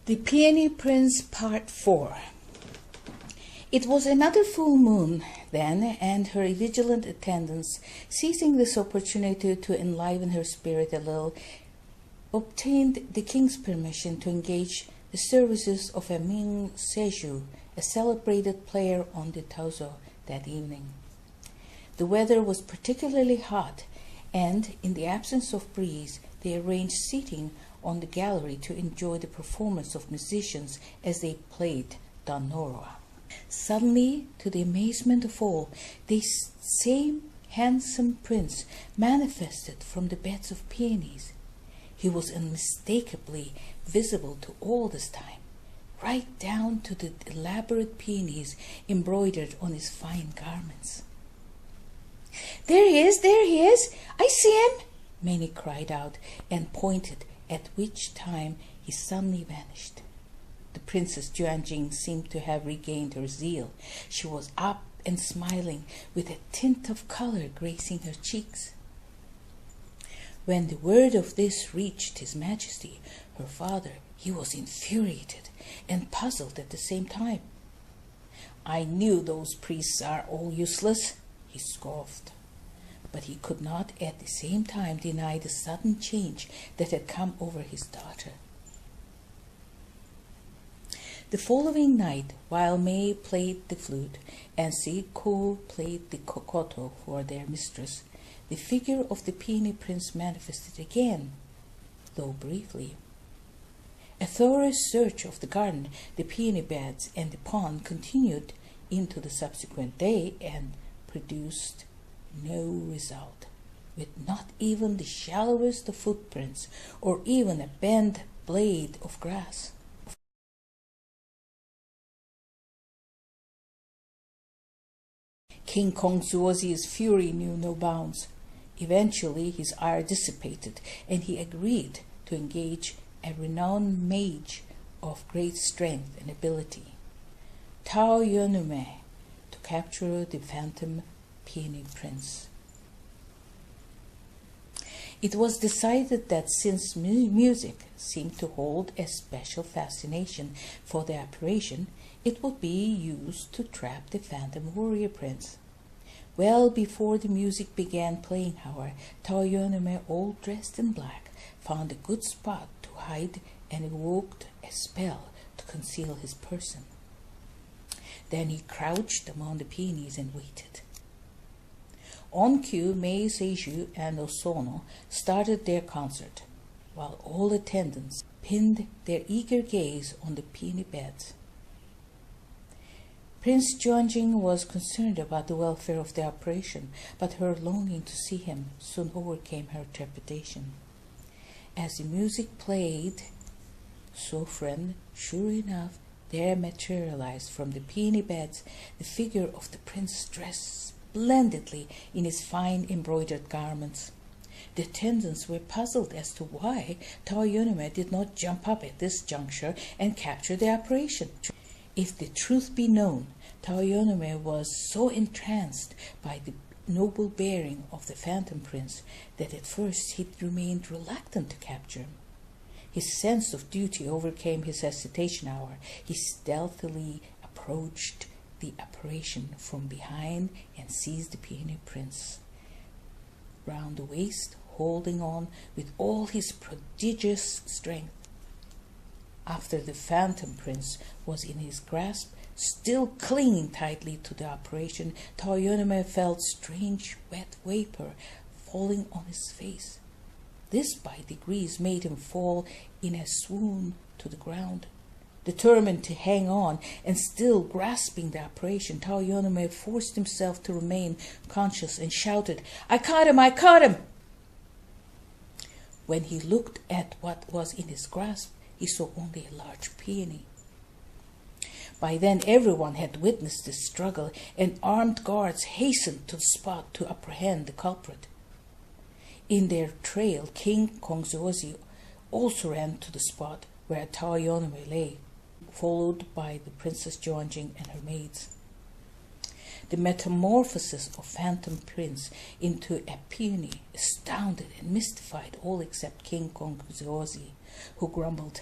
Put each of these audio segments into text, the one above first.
The Peony Prince Part 4. It was another full moon then, and her vigilant attendants, seizing this opportunity to enliven her spirit a little, obtained the king's permission to engage the services of a Ming Seju, a celebrated player on the Taozo, that evening. The weather was particularly hot, and in the absence of breeze, they arranged seating on the gallery to enjoy the performance of musicians as they played Danora. Suddenly, to the amazement of all, this same handsome prince manifested from the beds of peonies. He was unmistakably visible to all this time, right down to the elaborate peonies embroidered on his fine garments. There he is, I see him, many cried out and pointed, at which time he suddenly vanished. The Princess Juanjing seemed to have regained her zeal. She was up and smiling, with a tint of color gracing her cheeks. When the word of this reached His Majesty, her father, he was infuriated and puzzled at the same time. "I knew those priests are all useless," he scoffed. But he could not at the same time deny the sudden change that had come over his daughter. The following night, while Mei played the flute and Si Ko played the koto for their mistress, the figure of the Peony Prince manifested again, though briefly. A thorough search of the garden, the peony beds, and the pond continued into the subsequent day and produced no result, with not even the shallowest of footprints or even a bent blade of grass. King Kongzuozi's fury knew no bounds. Eventually his ire dissipated, and he agreed to engage a renowned mage of great strength and ability, Tao Yunume, to capture the phantom Peony Prince. It was decided that since music seemed to hold a special fascination for the operation, it would be used to trap the phantom warrior prince. Well before the music began playing, however, Tao Yunume, all dressed in black, found a good spot to hide and evoked a spell to conceal his person. Then he crouched among the peonies and waited. On cue, Mei Seiju and Osono started their concert, while all attendants pinned their eager gaze on the peony beds. Prince Juanjing was concerned about the welfare of the operation, but her longing to see him soon overcame her trepidation. As the music played, so friend, sure enough, there materialized from the peony beds the figure of the prince, dressed splendidly in his fine embroidered garments. The attendants were puzzled as to why Tao Yunume did not jump up at this juncture and capture the operation. If the truth be known, Tao Yunume was so entranced by the noble bearing of the phantom prince that at first he remained reluctant to capture him. His sense of duty overcame his hesitation, however. He stealthily approached the apparition from behind and seized the Peony Prince round the waist, holding on with all his prodigious strength. After the phantom prince was in his grasp, still clinging tightly to the apparition, Tao Yunume felt strange wet vapor falling on his face. This by degrees made him fall in a swoon to the ground. Determined to hang on and still grasping the apparition, Tao Yunume forced himself to remain conscious and shouted, I caught him! When he looked at what was in his grasp, he saw only a large peony. By then everyone had witnessed this struggle, and armed guards hastened to the spot to apprehend the culprit. In their trail, King Kongzuozi also ran to the spot where Tao Yunume lay, followed by the Princess Juanjing and her maids. The metamorphosis of Phantom Prince into a peony astounded and mystified all except King Kongzuozi, who grumbled,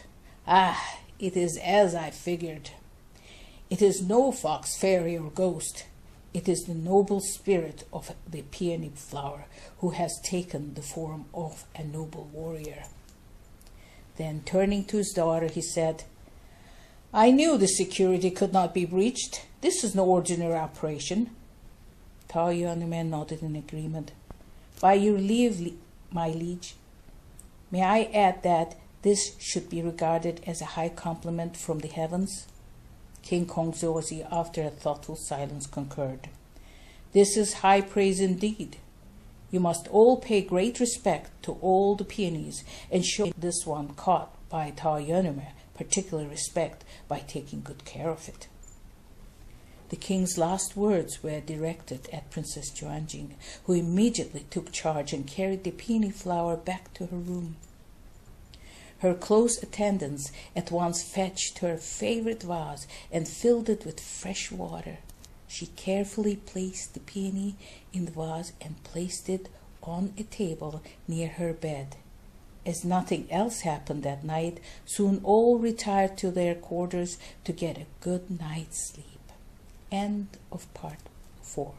it is as I figured. It is no fox, fairy, or ghost. It is the noble spirit of the peony flower who has taken the form of a noble warrior. Then, turning to his daughter, he said, I knew the security could not be breached. This is no ordinary operation. Tar Yönüme nodded in agreement. By your leave, my liege, may I add that this should be regarded as a high compliment from the heavens? King Kongzorzi, after a thoughtful silence, concurred. This is high praise indeed. You must all pay great respect to all the peonies and show this one caught by Tar Yönüme particular respect by taking good care of it. The king's last words were directed at Princess Juanjing, who immediately took charge and carried the peony flower back to her room. Her close attendants at once fetched her favorite vase and filled it with fresh water. She carefully placed the peony in the vase and placed it on a table near her bed. As nothing else happened that night, soon all retired to their quarters to get a good night's sleep. End of part 4.